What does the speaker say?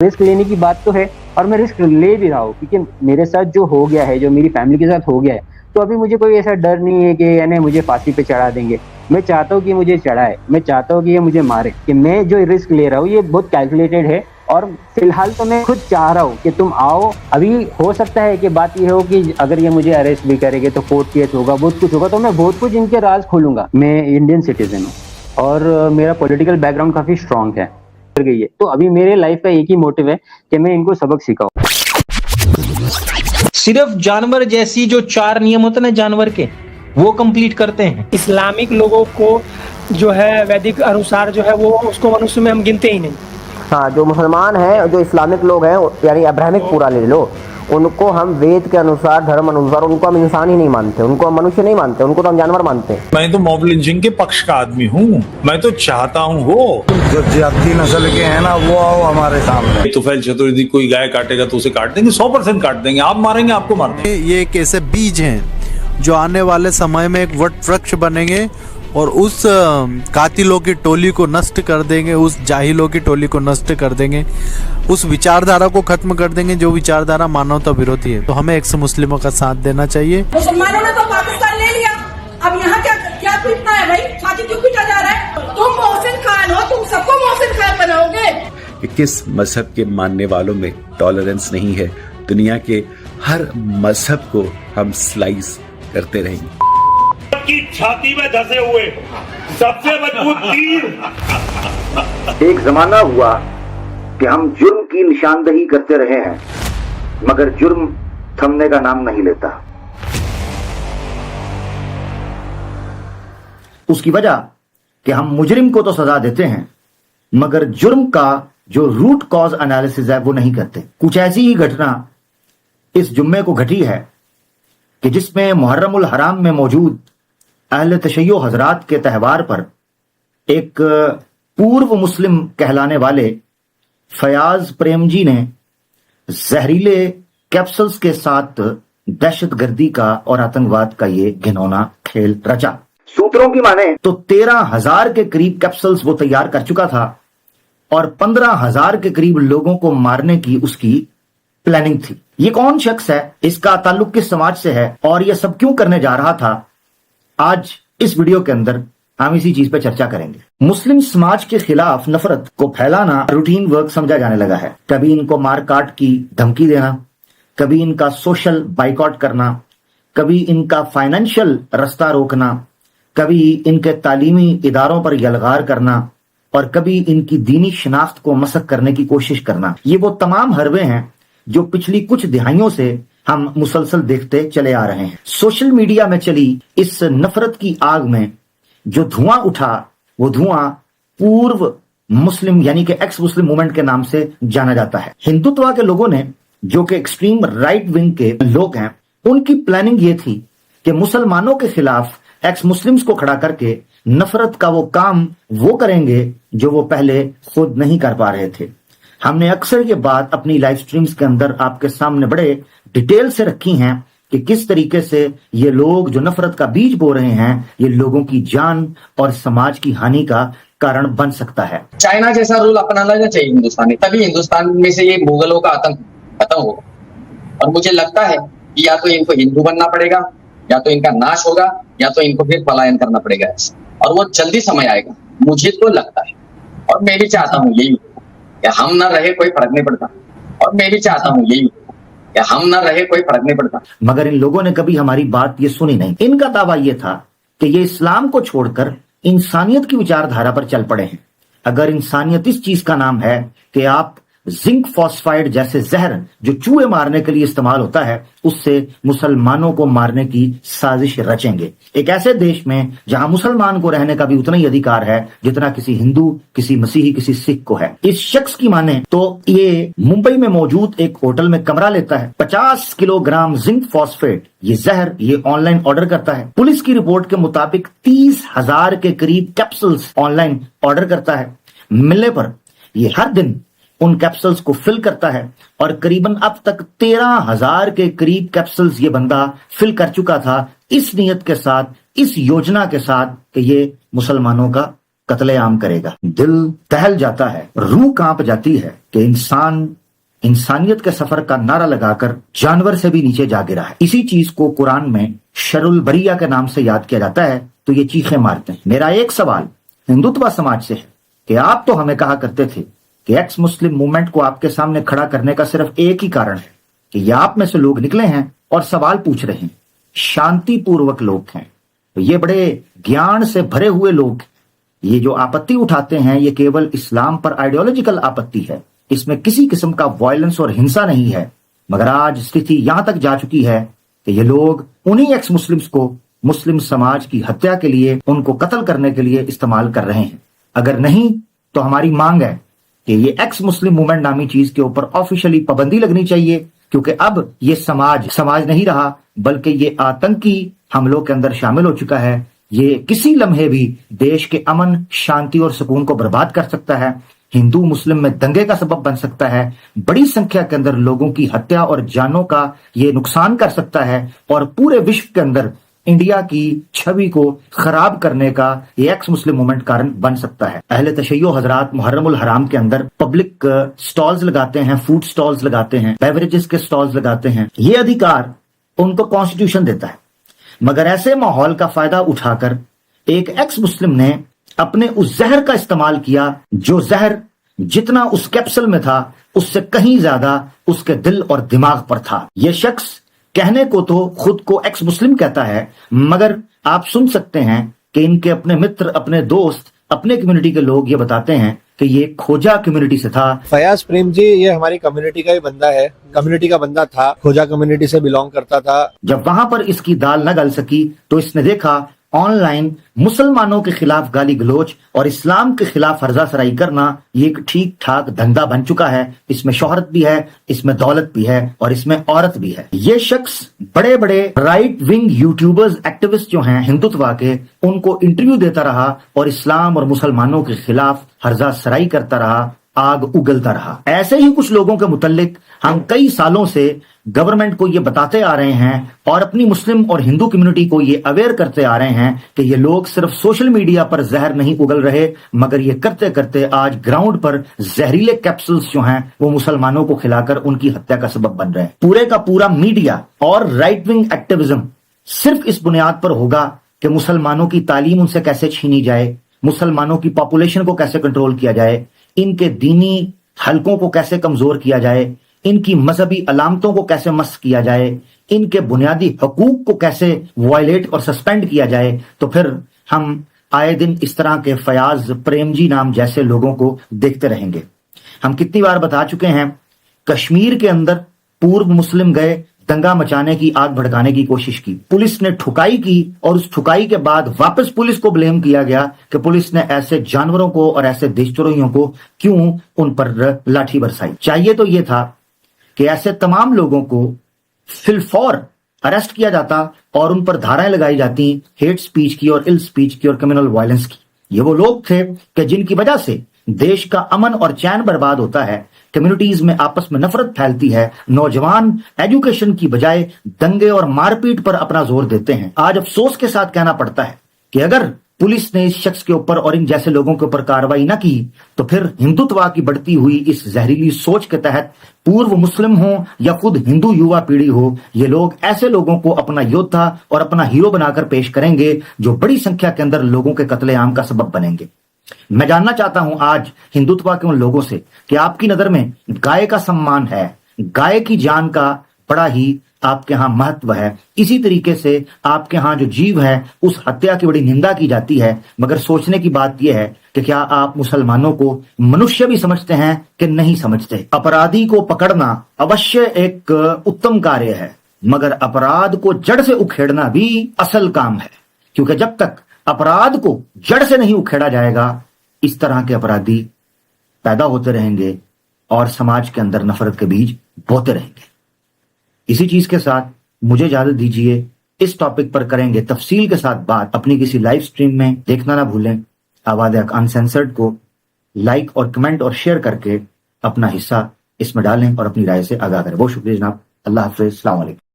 Risk लेने की बात तो है और मैं रिस्क ले भी रहा हूँ, क्योंकि मेरे साथ जो हो गया है, जो मेरी फैमिली के साथ हो गया है, तो अभी मुझे कोई ऐसा डर नहीं है कि यानी मुझे फांसी पे चढ़ा देंगे। मैं चाहता हूँ कि मुझे चढ़ाए, मैं चाहता हूँ कि ये मुझे मारे। कि मैं जो रिस्क ले रहा हूँ ये बहुत कैलकुलेटेड है और फिलहाल तो मैं खुद चाह रहा हूँ कि तुम आओ। अभी हो सकता है कि बात ये हो कि अगर ये मुझे अरेस्ट भी करेंगे तो कोर्ट केस होगा, बहुत कुछ होगा, तो मैं बहुत कुछ इनके राज खोलूंगा। मैं इंडियन सिटीजन हूँ और मेरा पॉलिटिकल बैकग्राउंड काफी स्ट्रांग है गई है, तो अभी मेरे लाइफ का एक ही मोटिव है कि मैं इनको सबक सिखाऊं। सिर्फ जानवर जैसी जो 4 नियम होते ना जानवर के, वो कंप्लीट करते हैं। इस्लामिक लोगों को जो है वैदिक अनुसार जो है वो उसको मनुष्य में हम गिनते ही नहीं। हाँ, जो मुसलमान हैं, जो इस्लामिक लोग हैं, यानी अब्राहमिक पूरा ले लो, उनको हम वेद के अनुसार, धर्म अनुसार, उनको हम इंसान ही नहीं मानते, उनको हम मनुष्य नहीं मानते, उनको तो हम जानवर मानते हैं। मैं तो मॉब लिंचिंग के पक्ष का आदमी हूँ। मैं तो चाहता हूँ वो जो ज्यादती नस्ल के हैं ना, वो आओ हमारे सामने। तुफैल चतुर्वेदी कोई गाय काटेगा तो उसे काट देंगे, 100% काट देंगे। आप मारेंगे, आपको मार देंगे। ये एक ऐसे बीज हैं जो आने वाले समय में एक वट वृक्ष बनेंगे और उस कातिलों की टोली को नष्ट कर देंगे, उस जाहिलों की टोली को नष्ट कर देंगे, उस विचारधारा को खत्म कर देंगे जो विचारधारा मानवता विरोधी है। तो हमें एक्स मुस्लिमों का साथ देना चाहिए। मुसलमानों ने तो पाकिस्तान ले लिया, अब यहाँ क्या क्या पीटना है भाई? छाती क्यों पीटा जा रहा है? तुम मोहसिन खान हो, तुम सबको मोहसिन खान बनाओगे। किस मजहब के मानने वालों में टॉलरेंस नहीं है, दुनिया के हर मजहब को हम स्लाइस करते रहेंगे। की छाती में धसे हुए सबसे मजबूत तीर। एक जमाना हुआ कि हम जुर्म की निशानदही करते रहे हैं, मगर जुर्म थमने का नाम नहीं लेता। उसकी वजह कि हम मुजरिम को तो सजा देते हैं, मगर जुर्म का जो रूट कॉज एनालिसिस है वो नहीं करते। कुछ ऐसी ही घटना इस जुम्मे को घटी है कि जिसमें मुहर्रमुल हराम में मौजूद अहले तशय्यो हजरात के त्यौहार पर एक पूर्व मुस्लिम कहलाने वाले फयाज प्रेम जी ने जहरीले कैप्सूल्स के साथ दहशतगर्दी का और आतंकवाद का ये घिनौना खेल रचा। सूत्रों की माने तो 13,000 के करीब कैप्सूल्स वो तैयार कर चुका था और 15,000 के करीब लोगों को मारने की उसकी प्लानिंग थी। ये कौन शख्स है, इसका ताल्लुक किस समाज से है और ये सब क्यों करने जा रहा था, आज इस वीडियो के अंदर हम इसी चीज पे चर्चा करेंगे। मुस्लिम समाज के खिलाफ नफरत को फैलाना रूटीन वर्क समझा जाने लगा है। कभी इनको मार काट की धमकी देना, कभी इनका सोशल बाइकआउट करना, कभी इनका फाइनेंशियल रास्ता रोकना, कभी इनके तालीमी इदारों पर यलगार करना और कभी इनकी दीनी शिनाख्त को मसक करने की कोशिश करना। ये वो तमाम हरबे हैं जो पिछली कुछ दिहाइयों से हम मुसलसल देखते चले आ रहे हैं। सोशल मीडिया में चली इस नफरत की आग में जो धुआं उठा, वो धुआं पूर्व मुस्लिम यानी कि एक्स मुस्लिम मूवमेंट के नाम से जाना जाता है। हिंदुत्व के लोगों ने, जो कि एक्सट्रीम राइट विंग के लोग हैं, उनकी प्लानिंग ये थी कि मुसलमानों के खिलाफ एक्स मुस्लिम्स को खड़ा करके नफरत का वो काम वो करेंगे जो वो पहले खुद नहीं कर पा रहे थे। हमने अक्सर ये बात अपनी लाइव स्ट्रीम्स के अंदर आपके सामने बड़े डिटेल से रखी हैं कि किस तरीके से ये लोग जो नफरत का बीज बो रहे हैं, ये लोगों की जान और समाज की हानि का कारण बन सकता है। चाइना जैसा रूल अपनाना चाहिए हिंदुस्तान, तभी हिंदुस्तान में से ये मुगलों का आतंक खत्म होगा। और मुझे लगता है कि या तो इनको हिंदू बनना पड़ेगा, या तो इनका नाश होगा, या तो इनको फिर पलायन करना पड़ेगा। और वो जल्दी समय आएगा, मुझे तो लगता है। और मैं भी चाहता हूँ यही कि हम ना रहे, कोई फर्क नहीं पड़ता। और मैं भी चाहता हूँ यही कि हम ना रहे, कोई फर्क नहीं पड़ता। मगर इन लोगों ने कभी हमारी बात ये सुनी नहीं। इनका दावा ये था कि ये इस्लाम को छोड़कर इंसानियत की विचारधारा पर चल पड़े हैं। अगर इंसानियत इस चीज का नाम है कि आप जिंक फॉस्फाइड जैसे जहर जो चूहे मारने के लिए इस्तेमाल होता है, उससे मुसलमानों को मारने की साजिश रचेंगे। एक ऐसे देश में जहां मुसलमान को रहने का भी उतना ही अधिकार है जितना किसी हिंदू, किसी मसीही, किसी सिख को है। इस शख्स की माने तो ये मुंबई में मौजूद एक होटल में कमरा लेता है, 50 किलोग्राम जिंक फॉस्फेट ये जहर ये ऑनलाइन ऑर्डर करता है। पुलिस की रिपोर्ट के मुताबिक 30,000 के करीब कैप्सूल्स ऑनलाइन ऑर्डर करता है। मिलने पर ये हर दिन उन कैप्सूल्स को फिल करता है और करीबन अब तक 13,000 के करीब कैप्सूल्स ये बंदा फिल कर चुका था, इस नियत के साथ, इस योजना के साथ कि ये मुसलमानों का कत्लेआम करेगा। दिल दहल जाता है, रूह कांप जाती है कि इंसान इंसानियत के सफर का नारा लगाकर जानवर से भी नीचे जा गिरा है। इसी चीज को कुरान में शरुल बरिया के नाम से याद किया जाता है तो ये चीखें मारते हैं। मेरा एक सवाल हिंदुत्व समाज से है कि आप तो हमें कहा करते थे कि एक्स मुस्लिम मूवमेंट को आपके सामने खड़ा करने का सिर्फ एक ही कारण है कि ये आप में से लोग निकले हैं और सवाल पूछ रहे हैं, शांतिपूर्वक लोग हैं, तो ये बड़े ज्ञान से भरे हुए लोग। ये जो आपत्ति उठाते हैं ये केवल इस्लाम पर आइडियोलॉजिकल आपत्ति है, इसमें किसी किस्म का वायलेंस और हिंसा नहीं है। मगर आज स्थिति यहां तक जा चुकी है कि ये लोग उन्हीं एक्स मुस्लिम्स को मुस्लिम समाज की हत्या के लिए, उनको कत्ल करने के लिए इस्तेमाल कर रहे हैं। अगर नहीं तो हमारी मांग है कि ये एक्स मुस्लिम मूवमेंट नामी चीज के ऊपर ऑफिशियली पाबंदी लगनी चाहिए, क्योंकि अब ये समाज नहीं रहा बल्कि ये आतंकी हमलों के अंदर शामिल हो चुका है। ये किसी लम्हे भी देश के अमन, शांति और सुकून को बर्बाद कर सकता है, हिंदू मुस्लिम में दंगे का सबब बन सकता है, बड़ी संख्या के अंदर लोगों की हत्या और जानों का ये नुकसान कर सकता है और पूरे विश्व के अंदर इंडिया की छवि को खराब करने का ये एक्स मुस्लिम मूवमेंट कारण बन सकता है। अहले तशय्यो हजरात मुहर्रमुल हराम के अंदर पब्लिक स्टॉल्स लगाते हैं, फूड स्टॉल्स लगाते हैं, बेवरेजेस के स्टॉल्स लगाते हैं। ये अधिकार उनको कॉन्स्टिट्यूशन देता है, मगर ऐसे माहौल का फायदा उठाकर एक एक्स मुस्लिम ने अपने उस जहर का इस्तेमाल किया, जो जहर जितना उस कैप्सूल में था उससे कहीं ज्यादा उसके दिल और दिमाग पर था। यह शख्स कहने को तो खुद को एक्स मुस्लिम कहता है, मगर आप सुन सकते हैं कि इनके अपने मित्र, अपने दोस्त, अपने कम्युनिटी के लोग ये बताते हैं कि ये खोजा कम्युनिटी से था। फयाज प्रेम जी ये हमारी कम्युनिटी का ही बंदा है, कम्युनिटी का बंदा था, खोजा कम्युनिटी से बिलोंग करता था। जब वहां पर इसकी दाल न गल सकी तो इसने देखा ऑनलाइन मुसलमानों के खिलाफ गाली गलोच और इस्लाम के खिलाफ हर्जा सराई करना ये एक ठीक ठाक धंधा बन चुका है। इसमें शोहरत भी है, इसमें दौलत भी है और इसमें औरत भी है। ये शख्स बड़े बड़े राइट विंग यूट्यूबर्स, एक्टिविस्ट जो हैं हिंदुत्व के, उनको इंटरव्यू देता रहा और इस्लाम और मुसलमानों के खिलाफ हर्जा सराई करता रहा, आग उगलता रहा। ऐसे ही कुछ लोगों के मुतल्लिक हम कई सालों से गवर्नमेंट को ये बताते आ रहे हैं और अपनी मुस्लिम और हिंदू कम्युनिटी को ये अवेयर करते आ रहे हैं कि ये लोग सिर्फ सोशल मीडिया पर जहर नहीं उगल रहे, मगर ये करते करते आज ग्राउंड पर जहरीले कैप्सूल्स जो हैं वो मुसलमानों को खिलाकर उनकी हत्या का सबब बन रहे हैं। पूरे का पूरा मीडिया और राइट विंग एक्टिविज्म सिर्फ इस बुनियाद पर होगा कि मुसलमानों की तालीम उनसे कैसे छीनी जाए, मुसलमानों की पॉपुलेशन को कैसे कंट्रोल किया जाए, इनके दीनी हलकों को कैसे कमजोर किया जाए, इनकी मजहबी अलामतों को कैसे मस्क किया जाए, इनके बुनियादी हकूक को कैसे वायलेट और सस्पेंड किया जाए। तो फिर हम आए दिन इस तरह के फयाज प्रेम जी नाम जैसे लोगों को देखते रहेंगे। हम कितनी बार बता चुके हैं, कश्मीर के अंदर पूर्व मुस्लिम गए, दंगा मचाने की, आग भड़काने की कोशिश की, पुलिस ने ठुकाई की और उस ठुकाई के बाद वापस पुलिस को ब्लेम किया गया कि पुलिस ने ऐसे जानवरों को और ऐसे देशद्रोहियों को क्यों उन पर लाठी बरसाई। चाहिए तो ये था कि ऐसे तमाम लोगों को फिलफौर अरेस्ट किया जाता और उन पर धाराएं लगाई जाती हेट स्पीच की और इल स्पीच की और कम्युनल वायलेंस की। ये वो लोग थे कि जिनकी वजह से देश का अमन और चैन बर्बाद होता है, कम्युनिटीज में आपस में नफरत फैलती है, नौजवान एजुकेशन की बजाय दंगे और मारपीट पर अपना जोर देते हैं। आज अफसोस के साथ कहना पड़ता है कि अगर पुलिस ने इस शख्स के ऊपर और इन जैसे लोगों के ऊपर कार्रवाई न की तो फिर हिंदुत्व की बढ़ती हुई इस जहरीली सोच के तहत पूर्व मुस्लिम हो या खुद हिंदू युवा पीढ़ी हो, ये लोग ऐसे लोगों को अपना योद्धा और अपना हीरो बनाकर पेश करेंगे जो बड़ी संख्या के अंदर लोगों के कत्लेआम का सबब बनेंगे। मैं जानना चाहता हूं आज हिंदुत्व के उन लोगों से कि आपकी नजर में गाय का सम्मान है, गाय की जान का बड़ा ही आपके यहां महत्व है। इसी तरीके से आपके यहां जो जीव है उस हत्या की बड़ी निंदा की जाती है, मगर सोचने की बात यह है कि क्या आप मुसलमानों को मनुष्य भी समझते हैं कि नहीं समझते। अपराधी को पकड़ना अवश्य एक उत्तम कार्य है, मगर अपराध को जड़ से उखेड़ना भी असल काम है, क्योंकि जब तक अपराध को जड़ से नहीं उखेड़ा जाएगा इस तरह के अपराधी पैदा होते रहेंगे और समाज के अंदर नफरत के बीज बोते रहेंगे। इसी चीज के साथ मुझे इजाजत दीजिए। इस टॉपिक पर करेंगे तफसील के साथ बात अपनी किसी लाइव स्ट्रीम में। देखना ना भूलें। आवाज़ अनसेंसर्ड को लाइक और कमेंट और शेयर करके अपना हिस्सा इसमें डालें और अपनी राय से आगाह करें। बहुत शुक्रिया जनाब। अल्लाह हाफिज़। अस्सलाम वालेकुम।